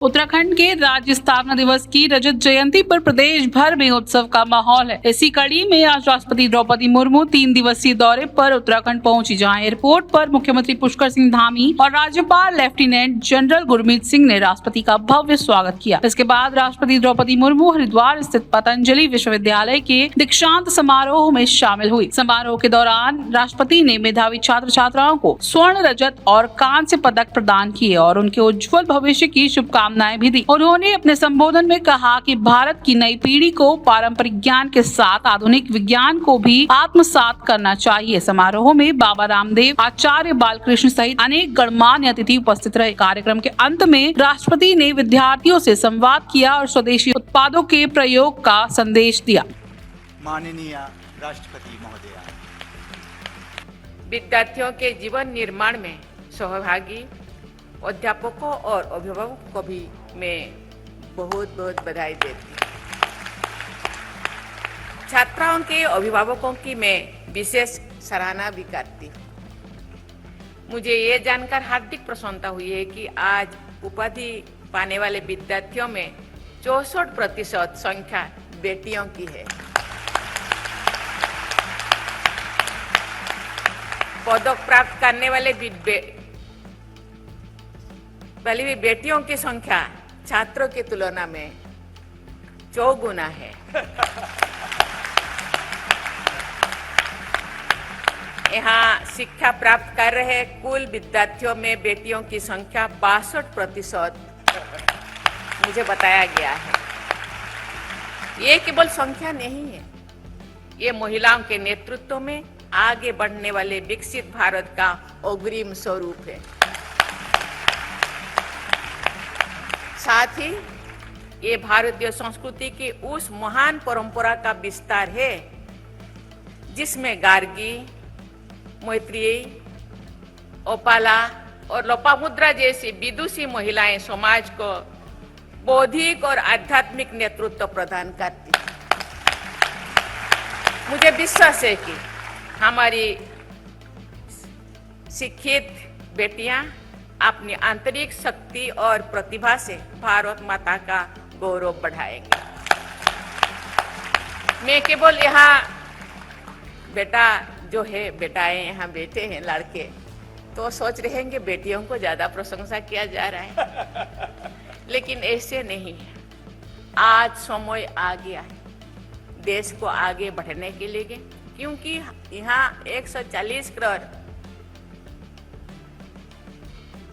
उत्तराखंड के राज्य स्थापना दिवस की रजत जयंती पर प्रदेश भर में उत्सव का माहौल है। इसी कड़ी में आज राष्ट्रपति द्रौपदी मुर्मू 3 दिवसीय दौरे पर उत्तराखंड पहुंची, जहां एयरपोर्ट पर मुख्यमंत्री पुष्कर सिंह धामी और राज्यपाल लेफ्टिनेंट जनरल गुरमीत सिंह ने राष्ट्रपति का भव्य स्वागत किया। इसके बाद राष्ट्रपति द्रौपदी मुर्मू हरिद्वार स्थित पतंजलि विश्वविद्यालय के दीक्षांत समारोह में शामिल हुई। समारोह के दौरान राष्ट्रपति ने मेधावी छात्र छात्राओं को स्वर्ण, रजत और कांस्य पदक प्रदान किए और उनके उज्जवल भविष्य की शुभकामनाएं भी दी। उन्होंने अपने संबोधन में कहा कि भारत की नई पीढ़ी को पारंपरिक ज्ञान के साथ आधुनिक विज्ञान को भी आत्मसात करना चाहिए। समारोह में बाबा रामदेव, आचार्य बालकृष्ण सहित अनेक गणमान्य अतिथि उपस्थित रहे। कार्यक्रम के अंत में राष्ट्रपति ने विद्यार्थियों से संवाद किया और स्वदेशी उत्पादों के प्रयोग का संदेश दिया। माननीय राष्ट्रपति महोदया, विद्यार्थियों के जीवन निर्माण में सहभागी अध्यापकों और अभिभावकों को भी मैं बहुत बहुत बधाई देती हूँ। छात्राओं के अभिभावकों की मैं विशेष सराहना भी करती हूँ। मुझे ये जानकर हार्दिक प्रसन्नता हुई है कि आज उपाधि पाने वाले विद्यार्थियों में 64% संख्या बेटियों की है। पदक प्राप्त करने वाले बेटियों की संख्या छात्रों की तुलना में 4 गुना है। यहाँ शिक्षा प्राप्त कर रहे कुल विद्यार्थियों में बेटियों की संख्या 62% मुझे बताया गया है। ये केवल संख्या नहीं है, ये महिलाओं के नेतृत्व में आगे बढ़ने वाले विकसित भारत का अग्रिम स्वरूप है। साथ ही ये भारतीय संस्कृति की उस महान परंपरा का विस्तार है जिसमें गार्गी, मैत्रेयी, ओपाला और लोपामुद्रा जैसी विदुषी महिलाएं समाज को बौद्धिक और आध्यात्मिक नेतृत्व प्रदान करती हैं। मुझे विश्वास है कि हमारी शिक्षित बेटियां अपनी आंतरिक शक्ति और प्रतिभा से भारत माता का गौरव बढ़ाएंगे। मैं केवल यहाँ बेटा जो है, बेटाएं यहाँ बैठे हैं लड़के, तो सोच रहे हैं कि बेटियों को ज्यादा प्रशंसा किया जा रहा है, लेकिन ऐसे नहीं है। आज समय आ गया है देश को आगे बढ़ने के लिए, क्योंकि यहाँ 140 करोड़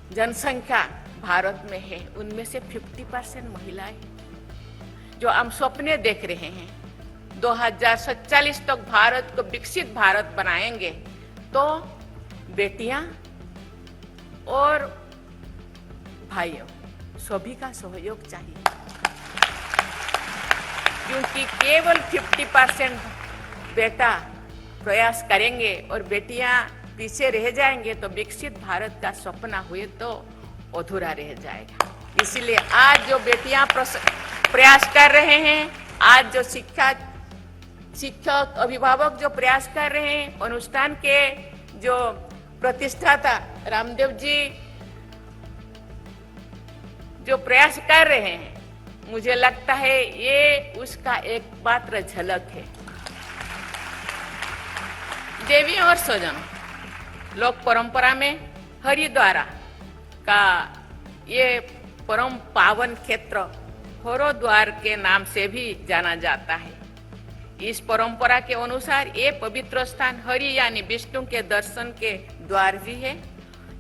जनसंख्या भारत में है। उनमें से 50% महिलाएं, जो हम सपने देख रहे हैं 2047 तक भारत को विकसित भारत बनाएंगे, तो बेटियां और भाइयों सभी का सहयोग चाहिए, क्योंकि केवल 50% बेटा प्रयास करेंगे और बेटियां पीछे रह जाएंगे तो विकसित भारत का सपना हुए तो अधूरा रह जाएगा। इसीलिए आज जो बेटियां प्रयास कर रहे हैं, आज जो शिक्षक अभिभावक जो प्रयास कर रहे हैं, अनुष्ठान के जो प्रतिष्ठाता रामदेव जी जो प्रयास कर रहे हैं, मुझे लगता है ये उसका एकमात्र झलक है। देवी और स्वजन, लोक परंपरा में हरिद्वार का ये परम पावन क्षेत्र हरिद्वार के नाम से भी जाना जाता है। इस परंपरा के अनुसार ये पवित्र स्थान हरि यानी विष्णु के दर्शन के द्वार भी है,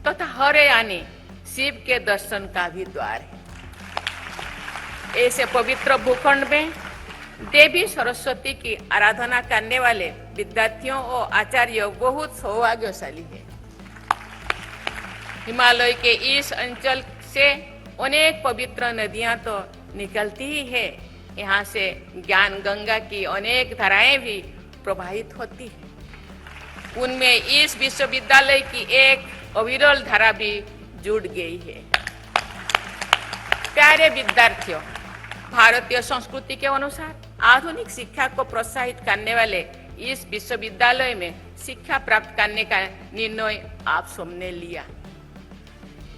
तथा हर यानी शिव के दर्शन का भी द्वार है। ऐसे पवित्र भूखंड में देवी सरस्वती की आराधना करने वाले विद्यार्थियों और आचार्यों बहुत सौभाग्यशाली है। हिमालय के इस अंचल से अनेक पवित्र नदियां तो निकलती ही है। यहाँ से ज्ञान गंगा की अनेक धाराएं भी प्रवाहित होती है। उनमें इस विश्वविद्यालय की एक अविरल धारा भी जुड़ गई है। प्यारे विद्यार्थियों, भारतीय संस्कृति के अनुसार आधुनिक शिक्षा को प्रोत्साहित करने वाले इस विश्वविद्यालय में शिक्षा प्राप्त करने का निर्णय आप सबने लिया।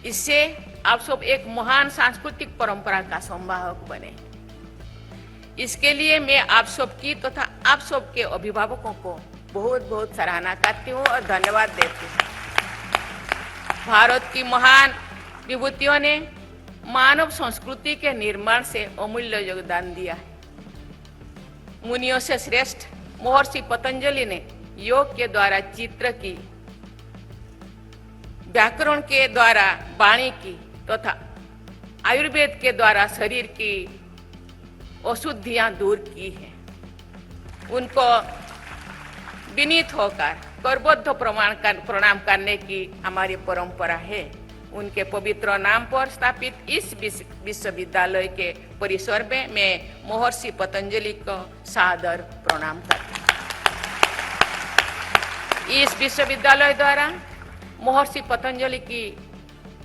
इससे आप सब एक महान सांस्कृतिक परंपरा का संवाहक बने। इसके लिए मैं आप सबकी तथा आप सबके अभिभावकों को बहुत बहुत सराहना करती हूँ और धन्यवाद देती हूँ। भारत की महान विभूतियों ने मानव संस्कृति के निर्माण से अमूल्य योगदान दिया है। मुनियों से श्रेष्ठ महर्षि पतंजलि ने योग के द्वारा चित्र की, व्याकरण के द्वारा वाणी की तथा आयुर्वेद के द्वारा शरीर की अशुद्धियां दूर की हैं। उनको विनीत होकर करबद्ध प्रणाम करने की हमारी परंपरा है। उनके पवित्र नाम पर स्थापित इस विश्वविद्यालय के परिसर में मैं महर्षि पतंजलि को सादर प्रणाम करती हूँ। इस विश्वविद्यालय द्वारा महर्षि पतंजलि की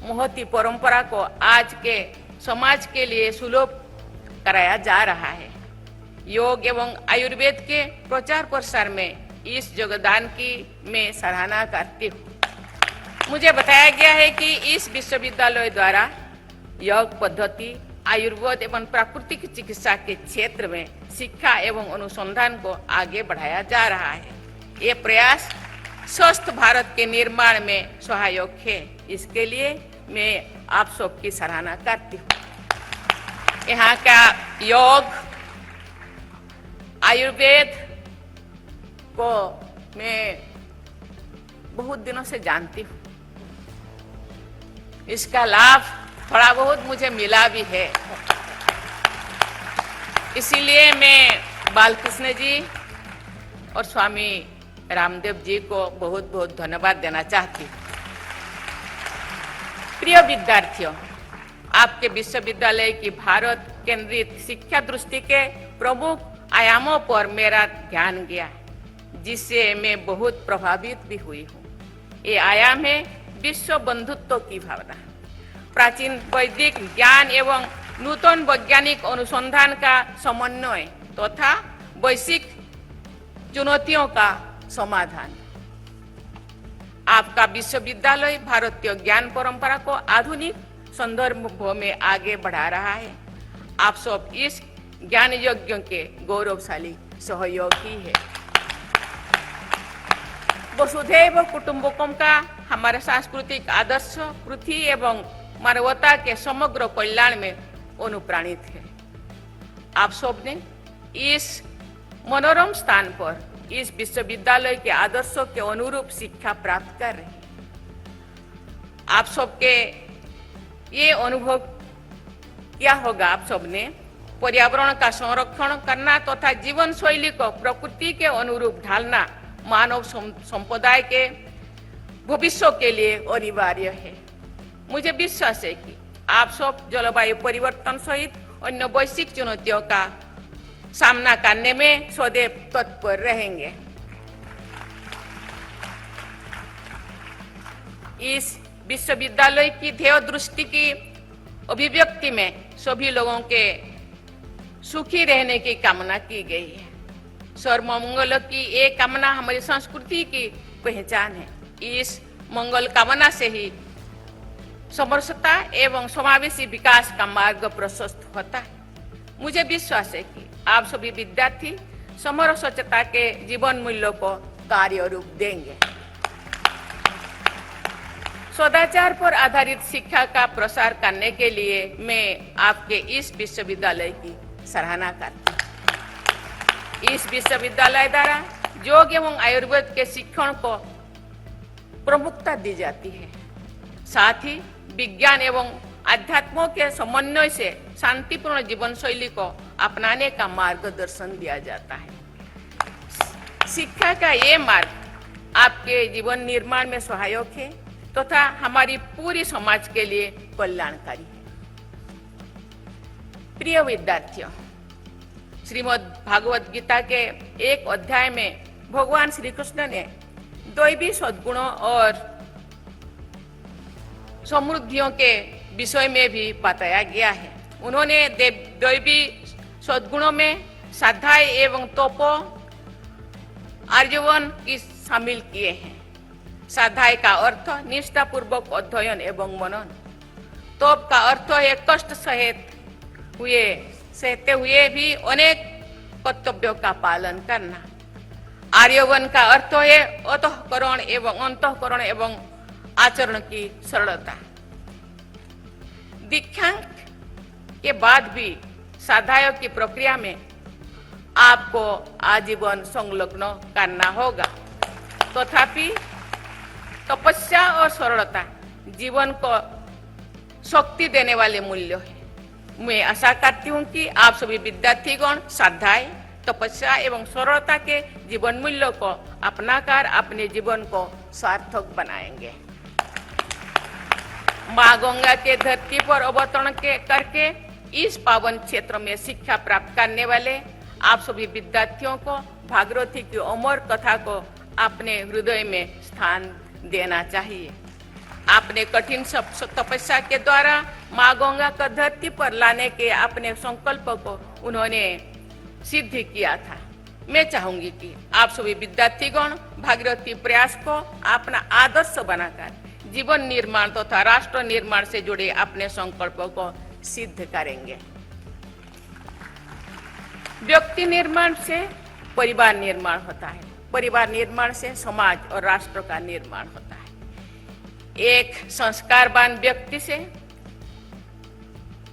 महती परंपरा को आज के समाज के लिए सुलभ कराया जा रहा है। योग एवं आयुर्वेद के प्रचार प्रसार में इस योगदान की मैं सराहना करती हूँ। मुझे बताया गया है कि इस विश्वविद्यालय द्वारा योग पद्धति, आयुर्वेद एवं प्राकृतिक चिकित्सा के क्षेत्र में शिक्षा एवं अनुसंधान को आगे बढ़ाया जा रहा है। ये प्रयास स्वस्थ भारत के निर्माण में सहायक है। इसके लिए मैं आप सबकी सराहना करती हूँ। यहाँ का योग, आयुर्वेद को मैं बहुत दिनों से जानती हूँ। इसका लाभ थोड़ा बहुत मुझे मिला भी है। इसीलिए मैं बालकृष्ण जी और स्वामी रामदेव जी को बहुत बहुत धन्यवाद देना चाहती हूँ। प्रिय विद्यार्थियों, आपके विश्वविद्यालय की भारत केंद्रित शिक्षा दृष्टि के प्रमुख आयामों पर मेरा ध्यान गया, जिससे मैं बहुत प्रभावित भी हुई हूँ। ये आयाम है विश्व बंधुत्व की भावना, प्राचीन वैदिक ज्ञान एवं नूतन वैज्ञानिक अनुसंधान का समन्वय तथा वैश्विक चुनौतियों का समाधान। आपका विश्वविद्यालय भारतीय ज्ञान परंपरा को आधुनिक संदर्भ में आगे बढ़ा रहा है। आप सब इस ज्ञान यज्ञ के गौरवशाली सहयोगी है। वसुधैव कुटुंबकम का हमारा सांस्कृतिक आदर्श पृथ्वी एवं मानवता के समग्र कल्याण में अनुप्राणित है। आप सब ने इस मनोरम स्थान पर इस विश्वविद्यालय के आदर्शों के अनुरूप शिक्षा प्राप्त कर रहे हैं। आप सबके ये अनुभव क्या होगा, आप सबने पर्यावरण का संरक्षण करना तथा जीवन शैली को प्रकृति के अनुरूप ढालना मानव संप्रदाय के भविष्य के लिए अनिवार्य है। मुझे विश्वास है कि आप सब जलवायु परिवर्तन सहित अन्य वैश्विक चुनौतियों का सामना करने में सदैव तत्पर रहेंगे। इस विश्वविद्यालय की ध्येय दृष्टि की अभिव्यक्ति में सभी लोगों के सुखी रहने की कामना की गई है। सर्वमंगल की एक कामना हमारी संस्कृति की पहचान है। इस मंगल कामना से ही समरसता एवं समावेशी विकास का मार्ग प्रशस्त होता है। मुझे विश्वास है कि आप सभी विद्यार्थी समर स्वच्छता के जीवन मूल्यों को कार्य रूप देंगे। सदाचार पर आधारित शिक्षा का प्रसार करने के लिए मैं आपके इस विश्वविद्यालय की सराहना करती हूँ। इस विश्वविद्यालय द्वारा योग एवं आयुर्वेद के शिक्षण को प्रमुखता दी जाती है। साथ ही विज्ञान एवं अध्यात्मों के समन्वय से शांतिपूर्ण जीवन शैली को अपनाने का मार्गदर्शन दिया जाता है। शिक्षा का ये मार्ग आपके जीवन निर्माण में सहायक है तथा हमारी पूरी समाज के लिए कल्याणकारी है। प्रिय विद्यार्थियों, श्रीमद् भागवत गीता के एक अध्याय में भगवान श्री कृष्ण ने दैवी सद्गुणों और समृद्धियों के विषय में भी बताया गया है। उन्होंने दैवी सद्गुणों में स्वाध्याय एवं तपो आर्जवन की शामिल किए हैं। स्वाध्याय का अर्थ निष्ठापूर्वक अध्ययन एवं मनन, स्तोप का अर्थ है कष्ट सहते हुए भी अनेक कर्तव्यों का पालन करना। आर्यवन का अर्थ है अंतःकरण एवं आचरण की सरलता। दीक्षांत के बाद भी साधना की प्रक्रिया में आपको आजीवन संलग्न करना होगा। तथापि तपस्या और सरलता जीवन को शक्ति देने वाले मूल्य है। मैं आशा करती हूँ कि आप सभी विद्यार्थीगण साध्याय, तपस्या एवं सरलता के जीवन मूल्यों को अपनाकर अपने जीवन को सार्थक बनाएंगे। माँ गंगा के धरती पर अवतरण करके इस पावन क्षेत्र में शिक्षा प्राप्त करने वाले आप सभी विद्यार्थियों को भागीरथी की अमर कथा को अपने हृदय में स्थान देना चाहिए। आपने कठिन तपस्या के द्वारा माँ गंगा को धरती पर लाने के अपने संकल्प को उन्होंने सिद्ध किया था। मैं चाहूंगी कि आप सभी विद्यार्थीगण भागीरथी प्रयास को अपना आदर्श बनाकर जीवन निर्माण तथा राष्ट्र निर्माण से जुड़े अपने संकल्पों को सिद्ध करेंगे। व्यक्ति निर्माण से परिवार निर्माण होता है, परिवार निर्माण से समाज और राष्ट्र का निर्माण होता है। एक संस्कारवान व्यक्ति से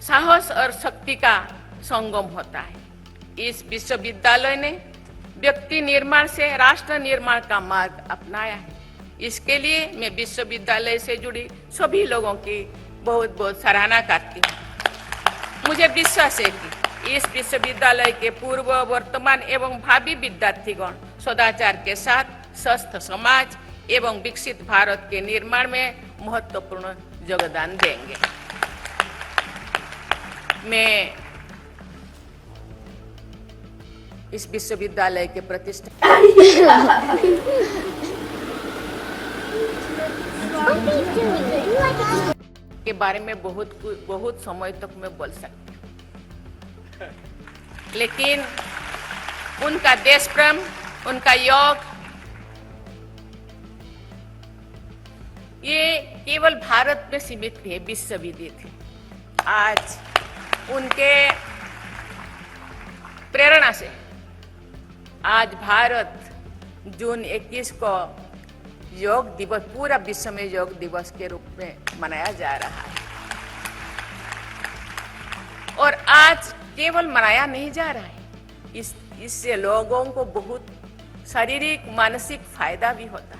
साहस और शक्ति का संगम होता है। इस विश्वविद्यालय ने व्यक्ति निर्माण से राष्ट्र निर्माण का मार्ग अपनाया है। इसके लिए मैं विश्वविद्यालय से जुड़ी सभी लोगों की बहुत बहुत सराहना करती हूँ। मुझे विश्वास है कि इस विश्वविद्यालय के पूर्व, वर्तमान एवं भावी विद्यार्थीगण सदाचार के साथ स्वस्थ समाज एवं विकसित भारत के निर्माण में महत्वपूर्ण योगदान देंगे। मैं इस विश्वविद्यालय के प्रतिष्ठा के बारे में बहुत समय तक मैं बोल सकती हूँ, लेकिन उनका देश प्रेम, उनका योग ये केवल भारत में सीमित नहीं है, विश्वविदित है। आज उनके प्रेरणा से आज भारत जून 21 को योग दिवस पूरा विश्व में योग दिवस के रूप में मनाया जा रहा है। और आज केवल मनाया नहीं जा रहा है, इससे लोगों को बहुत शारीरिक मानसिक फायदा भी होता है।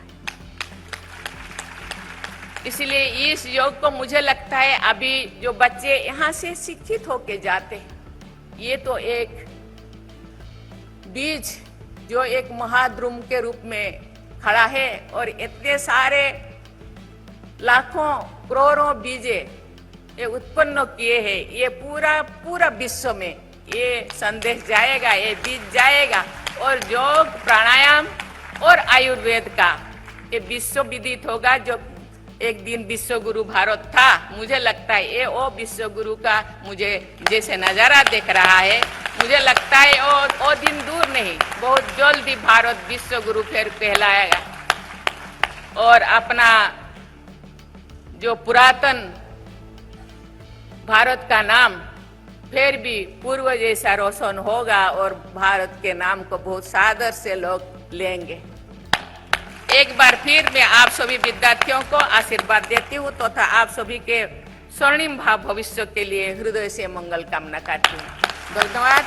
इसलिए इस योग को मुझे लगता है अभी जो बच्चे यहाँ से शिक्षित होके जाते हैं, ये तो एक बीज जो एक महाद्रुम के रूप में खड़ा है और इतने सारे लाखों करोड़ों बीजे ये उत्पन्न किए हैं। ये पूरा विश्व में ये संदेश जाएगा, ये बीज जाएगा और योग, प्राणायाम और आयुर्वेद का ये विश्व विदित होगा। जो एक दिन विश्व गुरु भारत था, मुझे लगता है ये वो विश्व गुरु का मुझे जैसे नजारा देख रहा है, मुझे लगता है वो दिन दूर नहीं, बहुत जल्दी भारत विश्व गुरु फिर कहलाएगा और अपना जो पुरातन भारत का नाम फिर भी पूर्व जैसा रोशन होगा और भारत के नाम को बहुत सादर से लोग लेंगे। एक बार फिर मैं आप सभी विद्यार्थियों को आशीर्वाद देती हूँ तथा आप सभी के स्वर्णिम भाव भविष्य के लिए हृदय से मंगल कामना करती हूँ। धन्यवाद।